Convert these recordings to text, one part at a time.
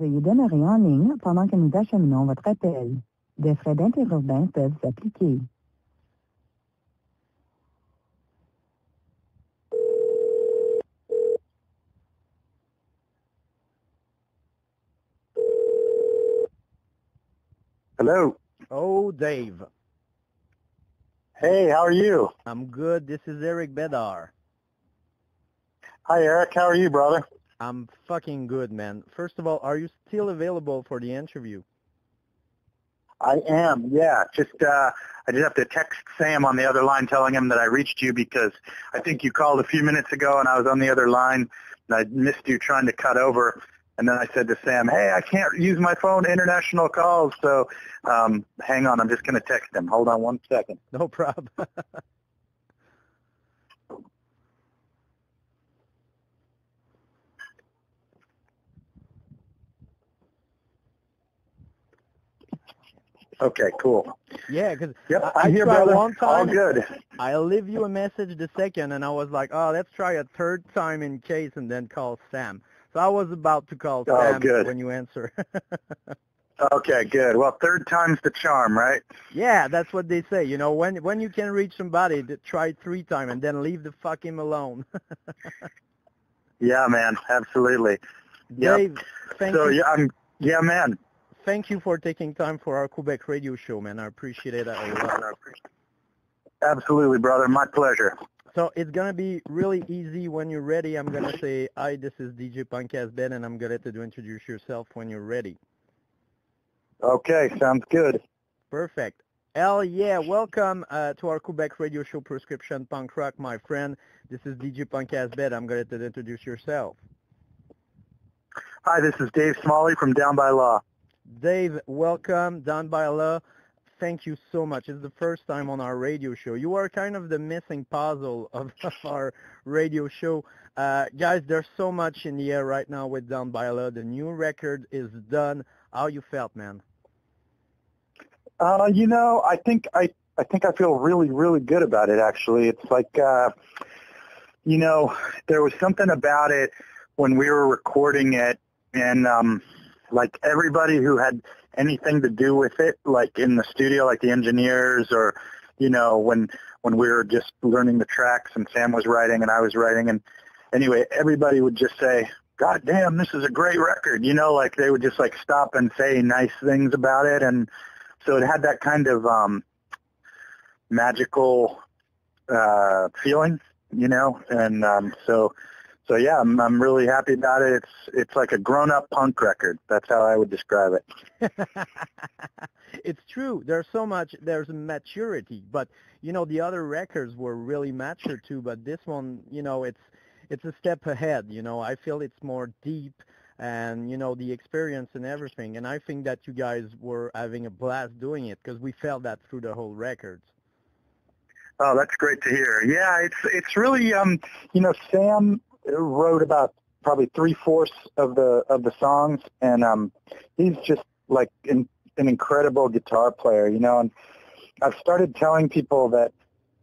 Veuillez demeurer en ligne pendant que nous acheminons votre appel. Des frais d'interurbain peuvent s'appliquer. Hello. Oh, Dave. Hey, how are you? I'm good. This is Eric Bedar. Hi, Eric. How are you, brother? I'm fucking good, man. First of all, are you still available for the interview? I am, yeah. I just have to text Sam on the other line telling him that I reached you because I think you called a few minutes ago and I was on the other line and I missed you trying to cut over. And then I said to Sam, hey, I can't use my phone to international calls, so hang on. I'm just going to text him. Hold on one second. No problem. Okay, cool. Yeah, because I'm here, tried brother. one time. All good. I'll leave you a message the second, and I was like, oh, let's try a third time in case, and then call Sam. So I was about to call Sam good. when you answer. Okay, good. Well, third time's the charm, right? Yeah, that's what they say. You know, when you can reach somebody, try 3 times and then leave the fuck him alone. Yeah, man, absolutely. Dave, thank you. Yeah, man. Thank you for taking time for our Quebec radio show, man. I appreciate it a lot. Absolutely, brother. My pleasure. So it's going to be really easy when you're ready. I'm going to say, hi, this is DJ Punkaz Ben, and I'm going to let you introduce yourself when you're ready. Okay, sounds good. Perfect. Hell yeah, welcome to our Quebec radio show, Prescription Punk Rock, my friend. This is DJ Punkaz Ben. I'm going to let you introduce yourself. Hi, this is Dave Smalley from Down by Law. Dave, welcome, Down by Law. Thank you so much. It's the first time on our radio show. You are kind of the missing puzzle of our radio show. Guys, there's so much in the air right now with Down by Law. The new record is done. How you felt, man? You know, I think I feel really, really good about it, actually. It's like, you know, there was something about it when we were recording it, and like everybody who had anything to do with it, like in the studio, like the engineers, or, you know, when we were just learning the tracks and Sam was writing and I was writing, and anyway, everybody would just say, God damn, this is a great record. You know, like they would just like stop and say nice things about it. And so it had that kind of magical feeling, you know, and so yeah, I'm really happy about it. It's like a grown-up punk record. That's how I would describe it. It's true. There's maturity, but you know the other records were really mature too. But this one, you know, it's a step ahead. You know, I feel it's more deep, and you know the experience and everything. And I think that you guys were having a blast doing it because we felt that through the whole records. Oh, that's great to hear. Yeah, it's really you know, Sam wrote about probably 3/4 of the songs, and he's just like an incredible guitar player, you know. And I've started telling people that,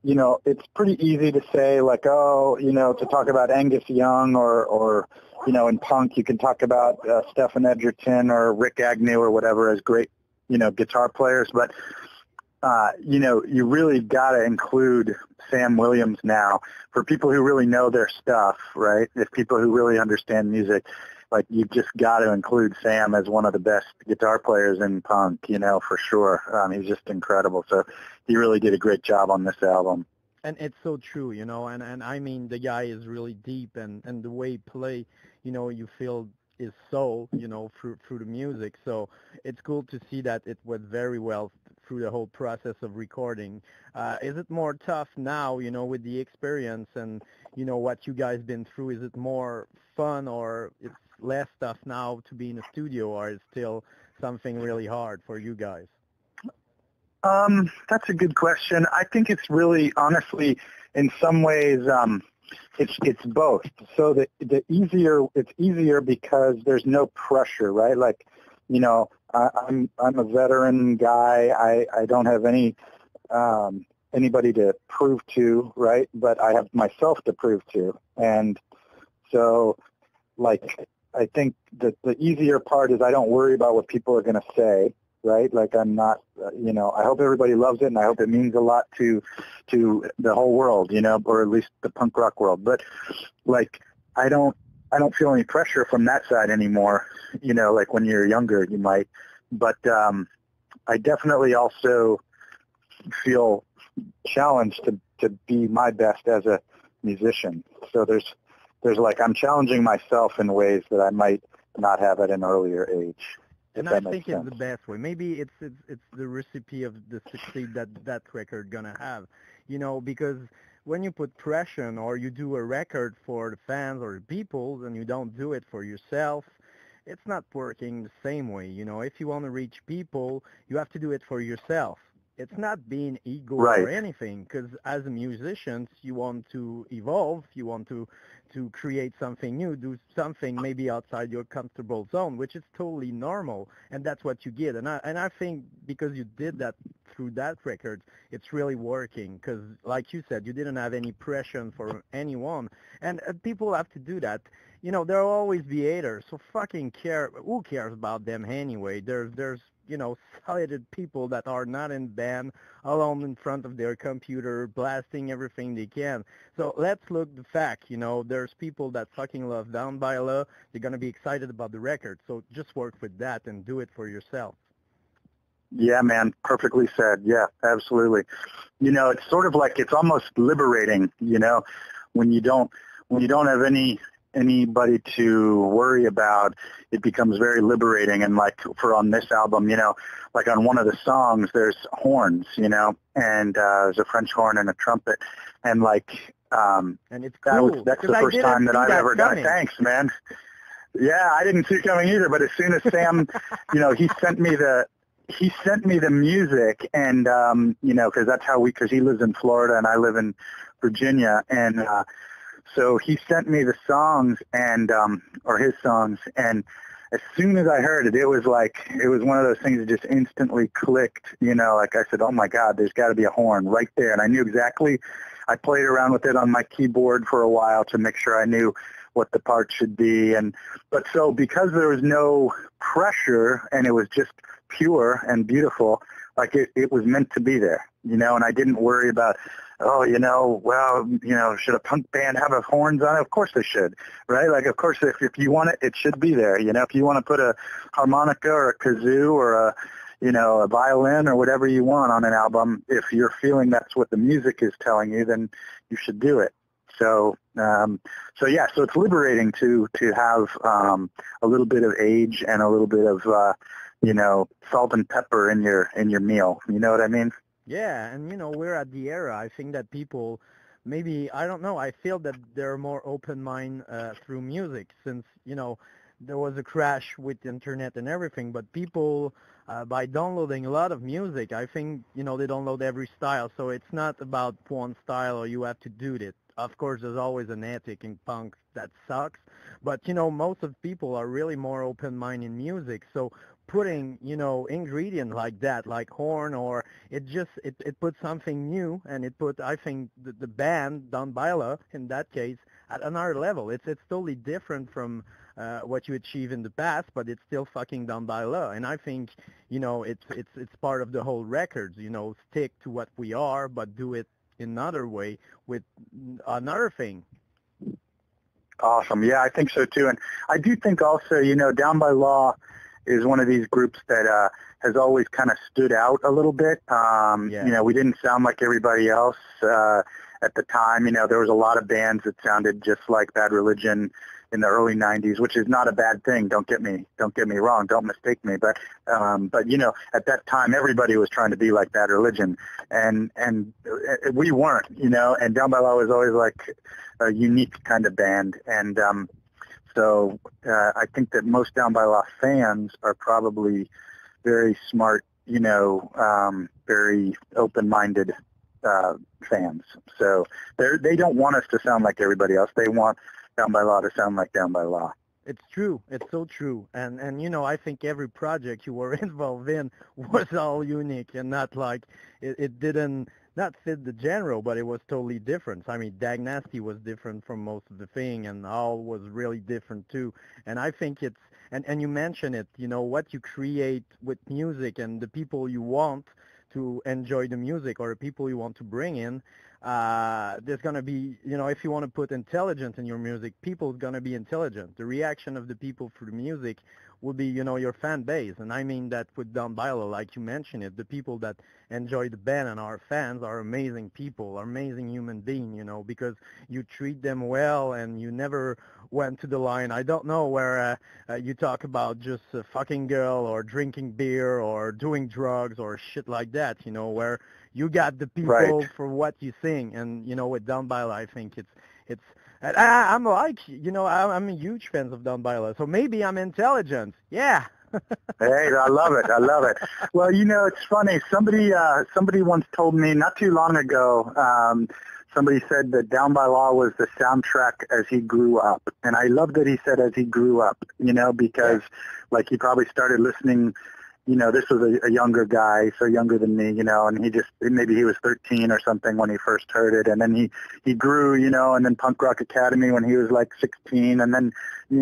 you know, it's pretty easy to say like, oh, you know, to talk about Angus Young or you know, in punk you can talk about Stephen Edgerton or Rick Agnew or whatever as great, you know, guitar players, but you know, you really got to include Sam Williams now for people who really know their stuff, right? If people who really understand music, like you've just got to include Sam as one of the best guitar players in punk, you know, for sure. He's just incredible. So he really did a great job on this album. And it's so true, you know, and I mean, the guy is really deep, and the way he play, you know, you feel his soul, you know, through the music. So it's cool to see that it went very well through the whole process of recording. Is it more tough now, you know, with the experience and, you know, what you guys been through? Is it more fun, or it's less tough now to be in a studio, or is still something really hard for you guys? That's a good question. I think it's really, honestly, in some ways, it's both. So it's easier because there's no pressure, right? Like, you know, I'm a veteran guy. I don't have anybody to prove to, right? But I have myself to prove to, and so like I think that the easier part is I don't worry about what people are going to say, right? Like I'm not, I hope everybody loves it, and I hope it means a lot to the whole world, or at least the punk rock world. But like I don't feel any pressure from that side anymore. Like when you're younger, you might. But I definitely also feel challenged to be my best as a musician. So there's like I'm challenging myself in ways that I might not have at an earlier age. And I think it's the best way. Maybe it's the recipe of the succeed that record gonna have, because when you put pressure or you do a record for the fans or the people and you don't do it for yourself, it's not working the same way. If you want to reach people, you have to do it for yourself. It's not being ego or anything, because as a musician, you want to evolve, you want to create something new, do something maybe outside your comfortable zone, which is totally normal, and that's what you get. And I think because you did that through that record, it's really working, because like you said, you didn't have any pressure for anyone, and people have to do that. There will always be haters, so fucking care. Who cares about them anyway? There's solid people that are not in band, alone in front of their computer, blasting everything they can. So let's look the fact, there's people that fucking love Down by Law. They're going to be excited about the record. So just work with that and do it for yourself. Yeah, man. Perfectly said. Yeah, absolutely. It's sort of like it's almost liberating, when you don't have anybody to worry about, it becomes very liberating. And like on this album, like on one of the songs, there's horns, and there's a French horn and a trumpet, and like and it's cool, that's the first time that I've ever done it. Thanks, man. Yeah, I didn't see it coming either, but as soon as Sam, he sent me the music, and because he lives in Florida and I live in Virginia, and so he sent me the songs or his songs, and as soon as I heard it, it was one of those things that just instantly clicked, like I said, oh my God, there's got to be a horn right there. And I knew exactly, I played around with it on my keyboard for a while to make sure I knew what the part should be. But so because there was no pressure and it was just pure and beautiful, like it was meant to be there, and I didn't worry about, should a punk band have horns on it? Of course they should, right? Like, of course, if you want it, it should be there. If you want to put a harmonica or a kazoo or a violin or whatever you want on an album, if you're feeling that's what the music is telling you, then you should do it. So it's liberating to have a little bit of age and a little bit of salt and pepper in your meal. You know what I mean? Yeah, and we're at the era. I think that people, maybe, I don't know, I feel that they're more open-minded through music, since there was a crash with the internet and everything. But people, by downloading a lot of music, I think they download every style. So it's not about one style or you have to do it. Of course, there's always an ethic in punk that sucks, but most of people are really more open-minded in music. So putting ingredient like that, like horn, or it puts something new, and it put, I think, the band Down by Law in that case at another level. It's totally different from what you achieve in the past, but it's still fucking Down by Law. And I think it's part of the whole records. Stick to what we are, but do it another way with another thing. Awesome. Yeah, I think so too. And I do think also, Down by Law is one of these groups that has always kind of stood out a little bit. We didn't sound like everybody else at the time. There was a lot of bands that sounded just like Bad Religion in the early 90s, which is not a bad thing. Don't get me wrong. Don't mistake me. But at that time, everybody was trying to be like Bad Religion, and we weren't, and Down by Law was always like a unique kind of band. And so I think that most Down by Law fans are probably very smart, very open-minded fans. So they don't want us to sound like everybody else. They want Down by Law to sound like Down by Law. It's true. It's so true. And I think every project you were involved in was all unique and not like it didn't not fit the genre, but it was totally different. I mean, Dag Nasty was different from most of the thing, and all was really different too. And I think it's and you mentioned it. What you create with music and the people you want to enjoy the music or the people you want to bring in, there's going to be, if you want to put intelligence in your music, people's going to be intelligent. The reaction of the people for the music will be, your fan base. And I mean that with Don Bailo, like you mentioned it, the people that enjoy the band and our fans are amazing people, are amazing human beings, because you treat them well and you never went to the line. I don't know where you talk about just a fucking girl or drinking beer or doing drugs or shit like that, where you got the people Right. for what you sing. And, with Don Bailo, I think it's and I'm like, I'm a huge fan of Don Bailo, so maybe I'm intelligent. Yeah. Hey, I love it. I love it. Well, it's funny. Somebody once told me not too long ago. Somebody said that Down by Law was the soundtrack as he grew up, and I love that he said as he grew up. Because like he probably started listening. This was a younger guy, so younger than me, and maybe he was 13 or something when he first heard it. And then he grew, and then Punk Rock Academy when he was like 16, and then,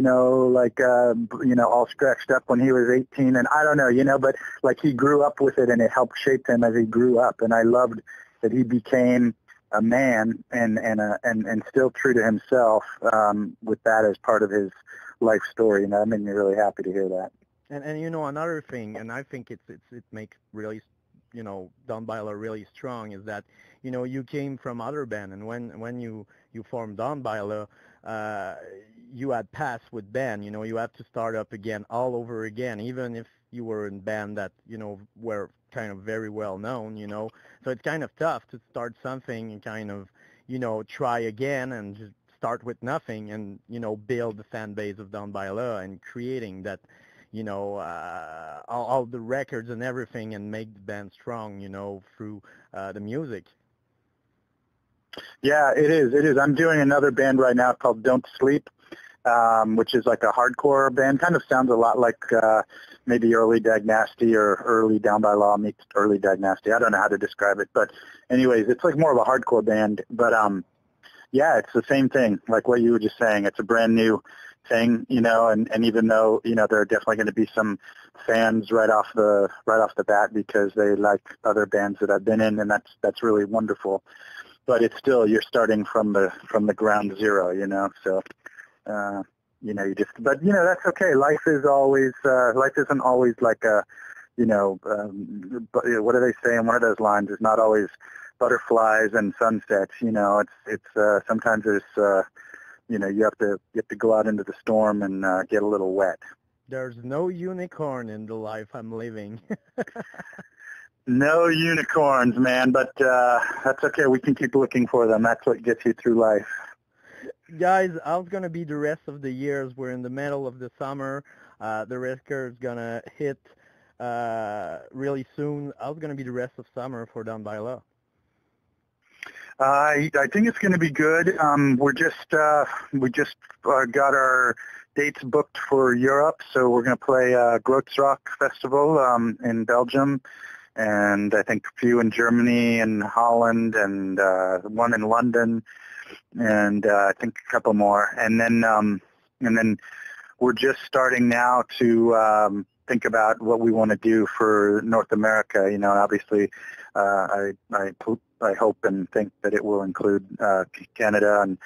All Scratched Up when he was 18. And I don't know, but like he grew up with it and it helped shape him as he grew up. And I loved that he became a man and still true to himself, with that as part of his life story. And that made me really happy to hear that. And another thing, and I think it makes really Don Bailo really strong, is that you came from other band, and when you formed Don Bailo, you had passed with band. You had to start up again all over again, even if you were in band that were kind of very well known. So it's kind of tough to start something and kind of try again and just start with nothing and build the fan base of Don Bailo and creating that. All the records and everything, and make the band strong, through the music. Yeah, it is. It is. I'm doing another band right now called Don't Sleep, which is like a hardcore band. Kind of sounds a lot like maybe early Dag Nasty or early Down by Law meets early Dag Nasty. I don't know how to describe it, but anyways, it's like more of a hardcore band. But yeah, it's the same thing, like what you were just saying. It's a brand new thing, and even though, there are definitely going to be some fans right off the bat because they like other bands that I've been in, and that's really wonderful. But it's still, you're starting from the ground zero, so but that's okay. Life isn't always like a, what do they say in one of those lines? It's not always butterflies and sunsets. It's sometimes there's you have to go out into the storm and get a little wet. There's no unicorn in the life I'm living. No unicorns, man, but that's okay. We can keep looking for them. That's what gets you through life. Guys, how's going to be the rest of the years? We're in the middle of the summer. The record's going to hit really soon. How's going to be the rest of summer for Don Bailo? I think it's going to be good. We just got our dates booked for Europe, so we're going to play Grotzrock Festival in Belgium, and I think a few in Germany and Holland, and one in London, and I think a couple more. And then we're just starting now to think about what we want to do for North America. Obviously, I hope and think that it will include Canada and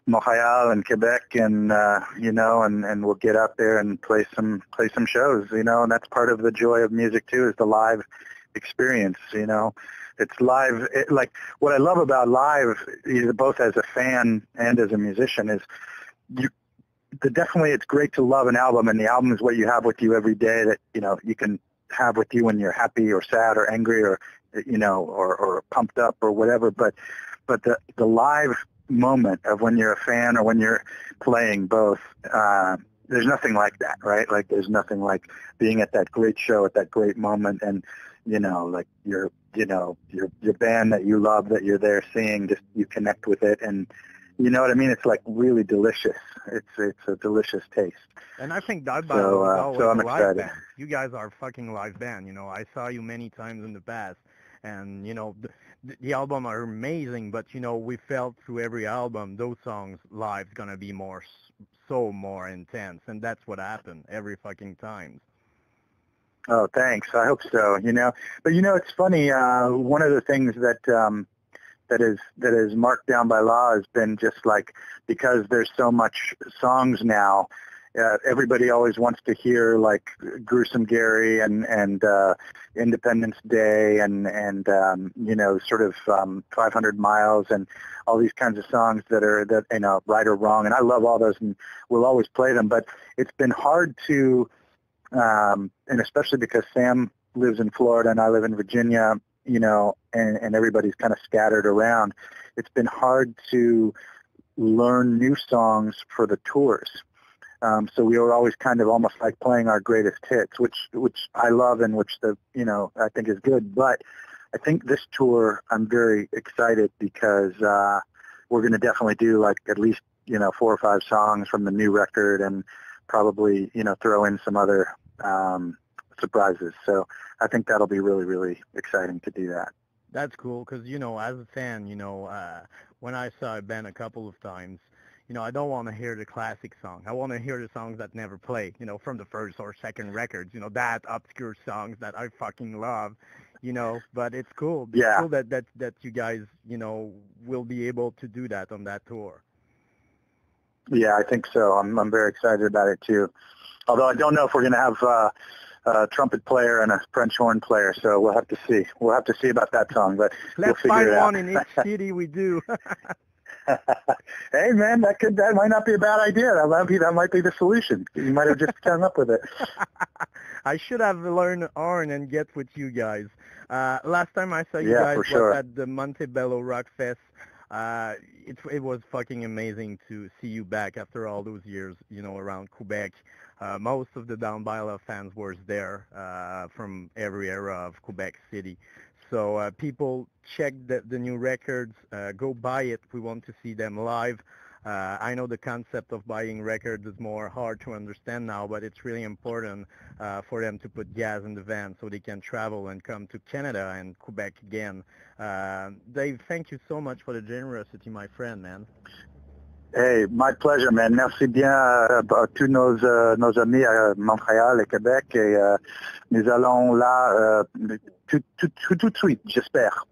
Montreal and Quebec, and and we'll get out there and play some shows, and that's part of the joy of music too, is the live experience. It's live. Like what I love about live, both as a fan and as a musician, is definitely it's great to love an album, and the album is what you have with you every day that you can have with you when you're happy or sad or angry or or pumped up or whatever, but the live moment of when you're a fan or when you're playing both, there's nothing like that, right? Like there's nothing like being at that great show at that great moment, and like your band that you love, that you're there seeing, just you connect with it, and You know what I mean? It's like really delicious. It's a delicious taste. And I think Down by Law is always so I'm a live excited. band. You guys are a fucking live band. You know, I saw you many times in the past, and you know, the album are amazing. But you know, we felt through every album, those songs live's gonna be so more intense, and that's what happened every fucking time. Oh, thanks. I hope so. You know, but you know, it's funny. One of the things that is marked Down by Law has been just like, because there's so much songs now, everybody always wants to hear like Gruesome Gary and Independence Day and you know, sort of 500 Miles and all these kinds of songs that you know, Right or Wrong, and I love all those and we'll always play them, but it's been hard to and especially because Sam lives in Florida and I live in Virginia, you know, and everybody's kind of scattered around, it's been hard to learn new songs for the tours. So we were always kind of almost like playing our greatest hits, which I love and which you know, I think is good. But I think this tour, I'm very excited because we're going to definitely do like at least, you know, 4 or 5 songs from the new record and probably, you know, throw in some other surprises. So I think that'll be really, really exciting to do that. That's cool because, you know, as a fan, you know, when I saw a band a couple of times, you know, I don't want to hear the classic song. I want to hear the songs that never play, you know, from the first or second records, you know, that obscure songs that I fucking love, you know, but it's cool. It's cool that you guys, you know, will be able to do that on that tour. Yeah, I think so. I'm very excited about it too. Although I don't know if we're going to have a trumpet player and a French horn player, so we'll have to see. We'll have to see about that song, but we'll figure it out. Let's find one in each city we do. Hey man, that might not be a bad idea. That might be the solution. You might have just come up with it. I should have learned Arn and get with you guys. Last time I saw you guys was at the Montebello Rock Fest. It was fucking amazing to see you back after all those years, you know, around Quebec. Most of the Down by Law fans were there from every era of Quebec City. So people check the new records, go buy it. We want to see them live. I know the concept of buying records is more hard to understand now, but it's really important for them to put gas in the van so they can travel and come to Canada and Quebec again. Dave, thank you so much for the generosity, my friend, man. Hey, my pleasure, man. Merci bien à tous nos amis à Montréal et Québec. Et nous allons là tout de suite, j'espère.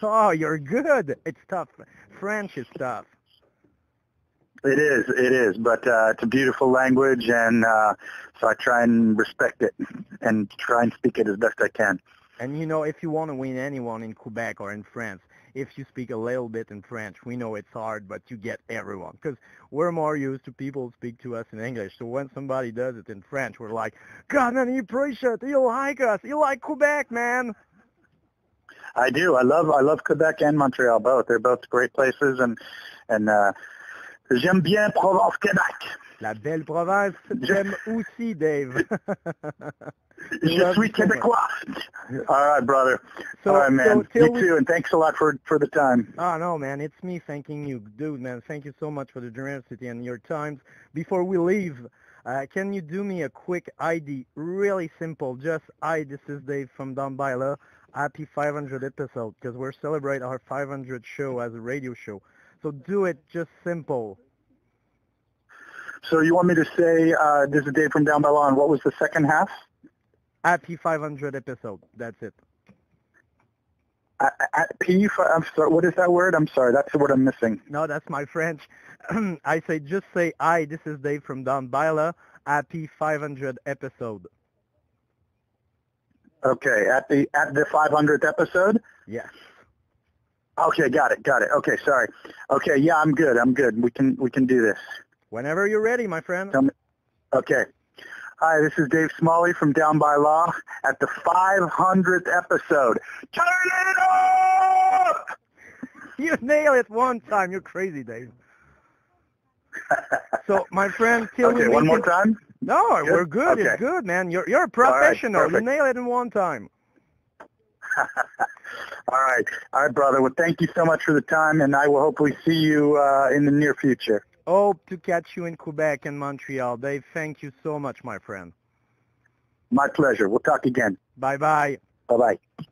Oh, you're good. It's tough. French is tough. It is, but it's a beautiful language, and so I try and respect it and try and speak it as best I can. And, you know, if you want to win anyone in Quebec or in France, if you speak a little bit in French, we know it's hard, but you get everyone. Because we're more used to people speak to us in English. So when somebody does it in French, we're like, God, man, you appreciate it. You like us. You like Quebec, man. I do. I love Quebec and Montreal both. They're both great places, and j'aime bien Provence, Québec. La belle province, j'aime aussi, Dave. Je suis Québécois. All right, brother. All right, man. You too, and thanks a lot for the time. Oh, no, man. It's me thanking you. Dude, man, thank you so much for the generosity and your time. Before we leave, can you do me a quick ID? Really simple. Just, hi, this is Dave from Down by Law. Happy 500 episode, because we're celebrating our 500 show as a radio show. So do it just simple. So you want me to say, this is Dave from Down by Law, and what was the second half? Happy 500 episode. That's it. I'm sorry, what is that word? I'm sorry, that's the word I'm missing. No, that's my French. Just say, hi, this is Dave from Down by Law. Happy 500 episode. Okay, at the 500th episode? Yes. Okay, got it. Okay, sorry. Okay, yeah, I'm good. We can do this. Whenever you're ready, my friend. Tell me. Okay. Hi, this is Dave Smalley from Down by Law at the 500th episode. Turn it up! You nailed it one time. You're crazy, Dave. So, my friend, okay, one more time? No, we're good. Okay. It's good, man. You're a professional. All right, you nailed it in one time. All right, brother. Well, thank you so much for the time, and I will hopefully see you in the near future. Hope to catch you in Quebec and Montreal. Dave, thank you so much, my friend. My pleasure. We'll talk again. Bye-bye. Bye-bye.